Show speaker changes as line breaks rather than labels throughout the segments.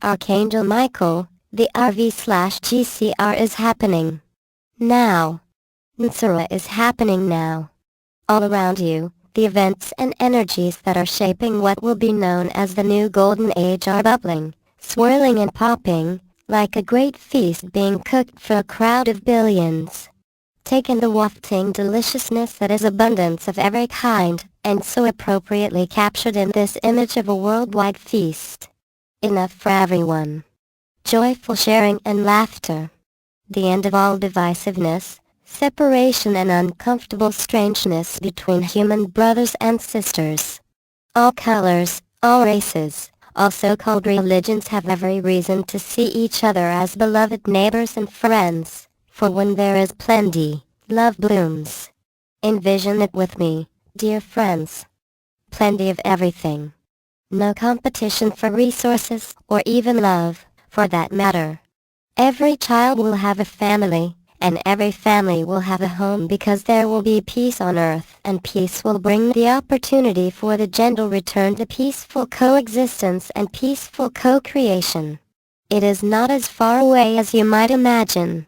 Archangel Michael, the RV/GCR is happening. Now. Nsura is happening now. All around you, the events and energies that are shaping what will be known as the new golden age are bubbling, swirling and popping, like a great feast being cooked for a crowd of billions. Take in the wafting deliciousness that is abundance of every kind, and so appropriately captured in this image of a worldwide feast. Enough for everyone. Joyful sharing and laughter. The end of all divisiveness, separation and uncomfortable strangeness between human brothers and sisters. All colors, all races, all so-called religions have every reason to see each other as beloved neighbors and friends, for when there is plenty, love blooms. Envision it with me, dear friends. Plenty of everything. No competition for resources, or even love, for that matter. Every child will have a family, and every family will have a home because there will be peace on earth, and peace will bring the opportunity for the gentle return to peaceful coexistence and peaceful co-creation. It is not as far away as you might imagine.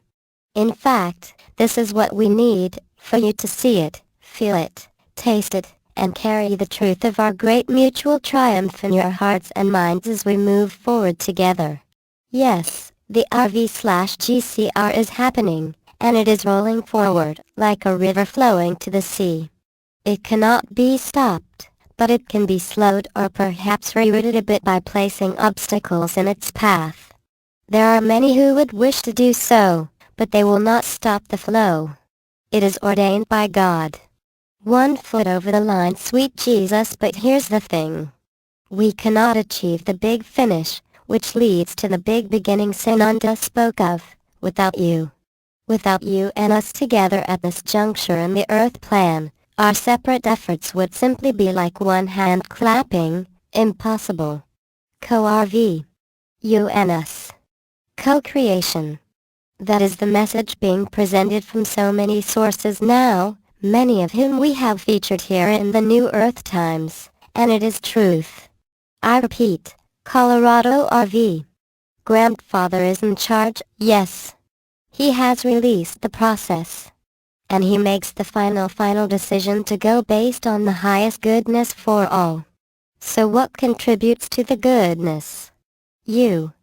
In fact, this is what we need, for you to see it, feel it, taste it, and carry the truth of our great mutual triumph in your hearts and minds as we move forward together. Yes, the RV/GCR is happening, and it is rolling forward, like a river flowing to the sea. It cannot be stopped, but it can be slowed or perhaps rerouted a bit by placing obstacles in its path. There are many who would wish to do so, but they will not stop the flow. It is ordained by God. 1 foot over the line, sweet Jesus, but here's the thing. We cannot achieve the big finish, which leads to the big beginning Sananda spoke of, without you. Without you and us together at this juncture in the Earth plan, our separate efforts would simply be like one hand clapping, impossible. Co-RV. You and us. Co-creation. That is the message being presented from so many sources now, many of whom we have featured here in the New Earth Times, and it is truth. I repeat, Colorado RV. Grandfather is in charge, yes. He has released the process. And he makes the final decision to go based on the highest goodness for all. So what contributes to the goodness? You.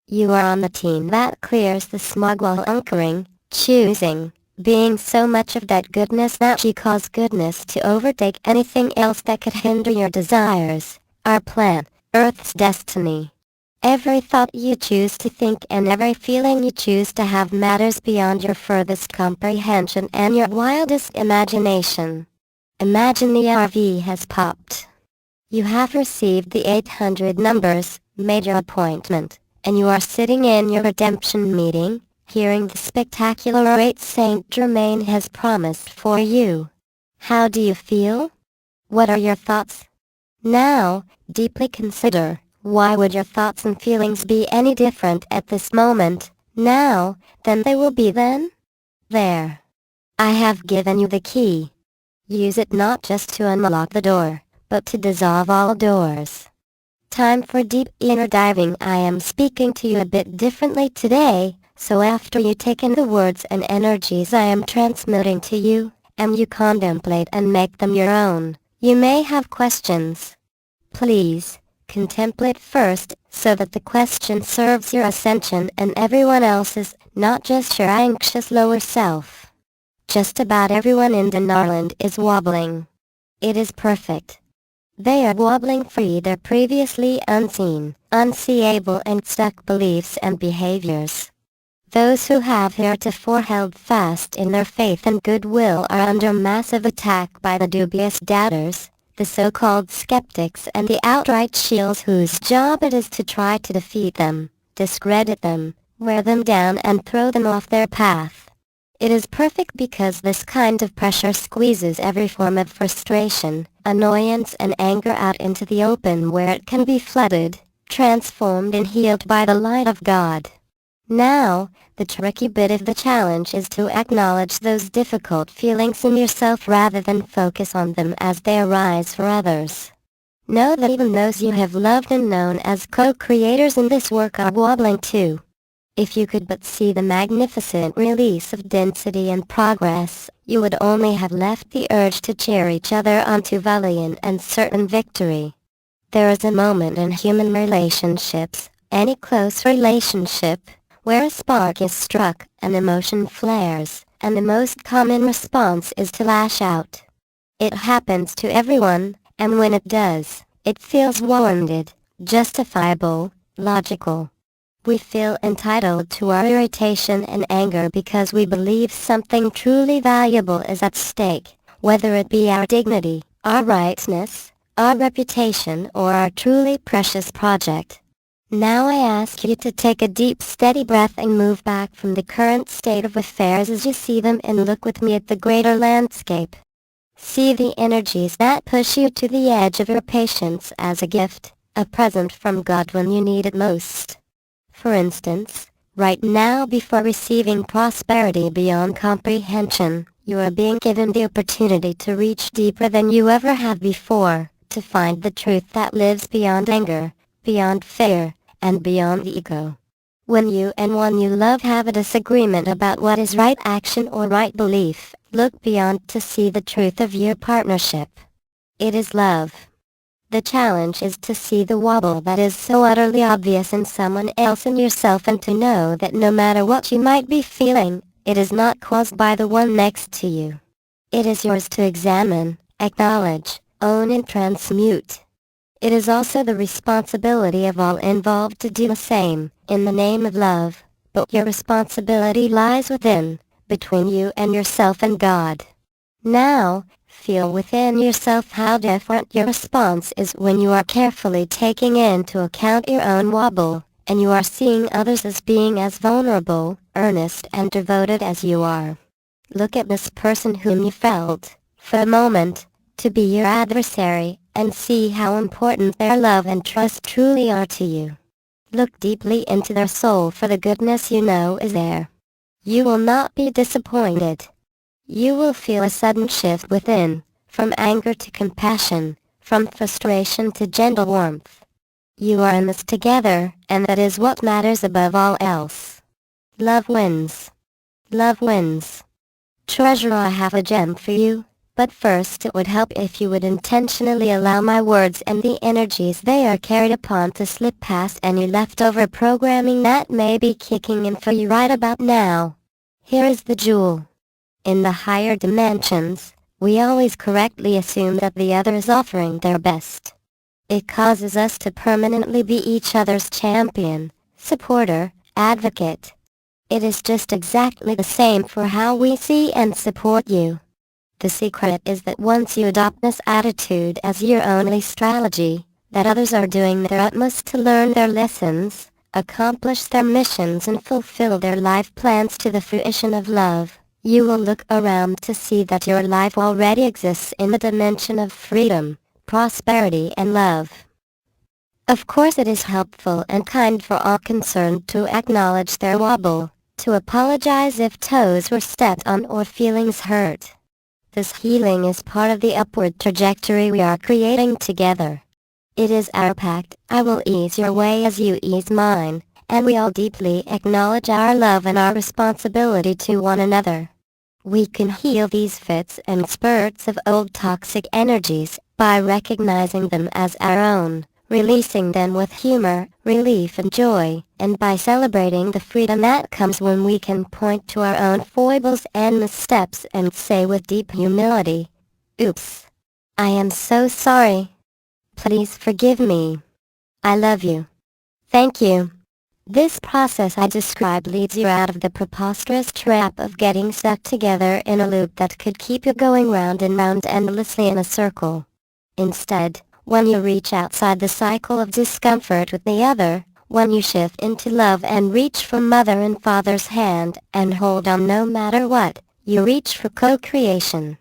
You are on the team that clears the smog while anchoring, choosing, being so much of that goodness that you cause goodness to overtake anything else that could hinder your desires, our plan, Earth's destiny. Every thought you choose to think and every feeling you choose to have matters beyond your furthest comprehension and your wildest imagination. Imagine the RV has popped. You have received the 800 numbers, made your appointment, and you are sitting in your redemption meeting, hearing the spectacular rate Saint Germain has promised for you. How do you feel? What are your thoughts? Now, deeply consider, why would your thoughts and feelings be any different at this moment, now, than they will be then? There. I have given you the key. Use it not just to unlock the door, but to dissolve all doors. Time for deep inner diving. I am speaking to you a bit differently today, so after you take in the words and energies I am transmitting to you, and you contemplate and make them your own, you may have questions. Please, contemplate first, so that the question serves your ascension and everyone else's, not just your anxious lower self. Just about everyone in Denarland is wobbling. It is perfect. They are wobbling free their previously unseen, unseeable and stuck beliefs and behaviors. Those who have heretofore held fast in their faith and goodwill are under massive attack by the dubious doubters, the so-called skeptics and the outright shills whose job it is to try to defeat them, discredit them, wear them down and throw them off their path. It is perfect because this kind of pressure squeezes every form of frustration, annoyance and anger out into the open where it can be flooded, transformed and healed by the light of God. Now, the tricky bit of the challenge is to acknowledge those difficult feelings in yourself rather than focus on them as they arise for others. Know that even those you have loved and known as co-creators in this work are wobbling too. If you could but see the magnificent release of density and progress, you would only have left the urge to cheer each other on to valiant and certain victory. There is a moment in human relationships, any close relationship, where a spark is struck, an emotion flares, and the most common response is to lash out. It happens to everyone, and when it does, it feels warranted, justifiable, logical. We feel entitled to our irritation and anger because we believe something truly valuable is at stake, whether it be our dignity, our rightness, our reputation, or our truly precious project. Now I ask you to take a deep, steady breath and move back from the current state of affairs as you see them and look with me at the greater landscape. See the energies that push you to the edge of your patience as a gift, a present from God when you need it most. For instance, right now before receiving prosperity beyond comprehension, you are being given the opportunity to reach deeper than you ever have before, to find the truth that lives beyond anger, beyond fear, and beyond the ego. When you and one you love have a disagreement about what is right action or right belief, look beyond to see the truth of your partnership. It is love. The challenge is to see the wobble that is so utterly obvious in someone else and yourself, and to know that no matter what you might be feeling, it is not caused by the one next to you. It is yours to examine, acknowledge, own and transmute. It is also the responsibility of all involved to do the same, in the name of love, but your responsibility lies within, between you and yourself and God. Now, feel within yourself how different your response is when you are carefully taking into account your own wobble, and you are seeing others as being as vulnerable, earnest and devoted as you are. Look at this person whom you felt, for a moment, to be your adversary, and see how important their love and trust truly are to you. Look deeply into their soul for the goodness you know is there. You will not be disappointed. You will feel a sudden shift within, from anger to compassion, from frustration to gentle warmth. You are in this together, and that is what matters above all else. Love wins. Love wins. Treasure, I have a gem for you. But first it would help if you would intentionally allow my words and the energies they are carried upon to slip past any leftover programming that may be kicking in for you right about now. Here is the jewel. In the higher dimensions, we always correctly assume that the other is offering their best. It causes us to permanently be each other's champion, supporter, advocate. It is just exactly the same for how we see and support you. The secret is that once you adopt this attitude as your only strategy, that others are doing their utmost to learn their lessons, accomplish their missions and fulfill their life plans to the fruition of love, you will look around to see that your life already exists in the dimension of freedom, prosperity and love. Of course it is helpful and kind for all concerned to acknowledge their wobble, to apologize if toes were stepped on or feelings hurt. This healing is part of the upward trajectory we are creating together. It is our pact, I will ease your way as you ease mine, and we all deeply acknowledge our love and our responsibility to one another. We can heal these fits and spurts of old toxic energies by recognizing them as our own, releasing them with humor, relief and joy, and by celebrating the freedom that comes when we can point to our own foibles and missteps and say with deep humility, "Oops. I am so sorry. Please forgive me. I love you. Thank you." This process I described leads you out of the preposterous trap of getting stuck together in a loop that could keep you going round and round endlessly in a circle. Instead, when you reach outside the cycle of discomfort with the other, when you shift into love and reach for mother and father's hand and hold on no matter what, you reach for co-creation.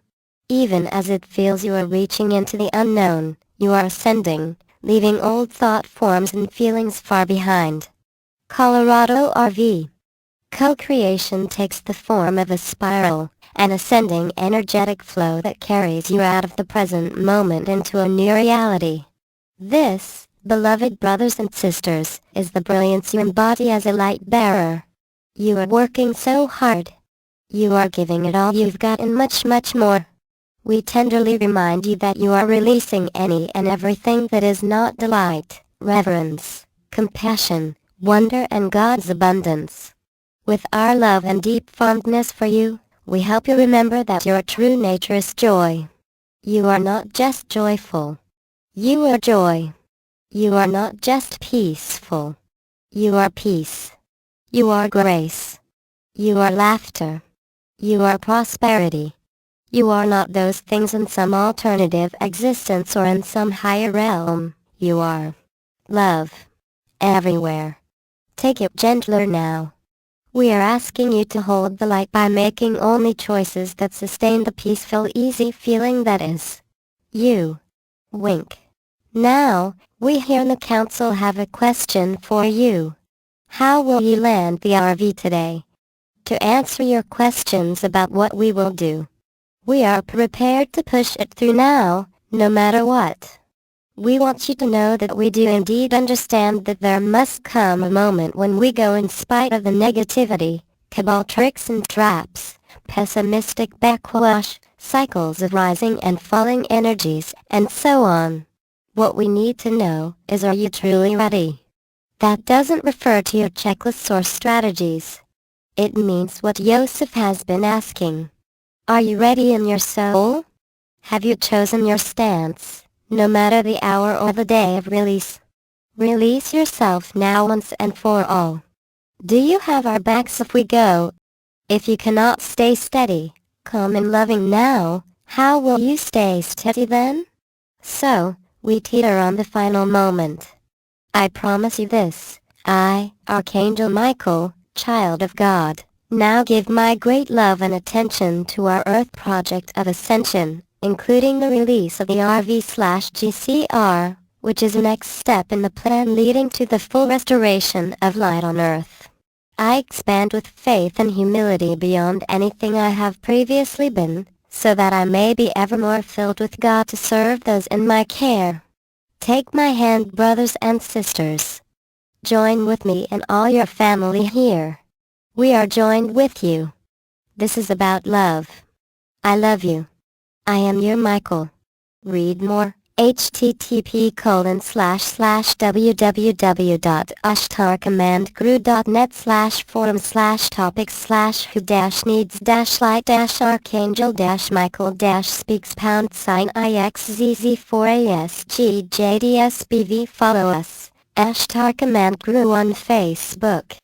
Even as it feels you are reaching into the unknown, you are ascending, leaving old thought forms and feelings far behind. Colorado RV. Co-creation takes the form of a spiral, an ascending energetic flow that carries you out of the present moment into a new reality. This, beloved brothers and sisters, is the brilliance you embody as a light bearer. You are working so hard. You are giving it all you've got and much, much more. We tenderly remind you that you are releasing any and everything that is not delight, reverence, compassion, wonder and God's abundance. With our love and deep fondness for you, we help you remember that your true nature is joy. You are not just joyful. You are joy. You are not just peaceful. You are peace. You are grace. You are laughter. You are prosperity. You are not those things in some alternative existence or in some higher realm. You are love. Everywhere. Take it gentler now. We are asking you to hold the light by making only choices that sustain the peaceful, easy feeling that is you. Wink. Now, we here in the council have a question for you. How will you land the RV today? To answer your questions about what we will do, we are prepared to push it through now, no matter what. We want you to know that we do indeed understand that there must come a moment when we go in spite of the negativity, cabal tricks and traps, pessimistic backwash, cycles of rising and falling energies, and so on. What we need to know is, are you truly ready? That doesn't refer to your checklists or strategies. It means what Yosef has been asking. Are you ready in your soul? Have you chosen your stance, no matter the hour or the day of release? Release yourself now once and for all. Do you have our backs if we go? If you cannot stay steady, calm and loving now, how will you stay steady then? So, we teeter on the final moment. I promise you this, I, Archangel Michael, child of God, now give my great love and attention to our Earth project of ascension, including the release of the RV/GCR, which is the next step in the plan leading to the full restoration of light on Earth. I expand with faith and humility beyond anything I have previously been, so that I may be ever more filled with God to serve those in my care. Take my hand, brothers and sisters. Join with me and all your family here. We are joined with you. This is about love. I love you. I am your Michael. Read more. http://www.ashtarcommandguru.net/forums/topics/who-needs/IXZZ4ASGJDSBV. Follow us. Ashtar Command Guru on Facebook.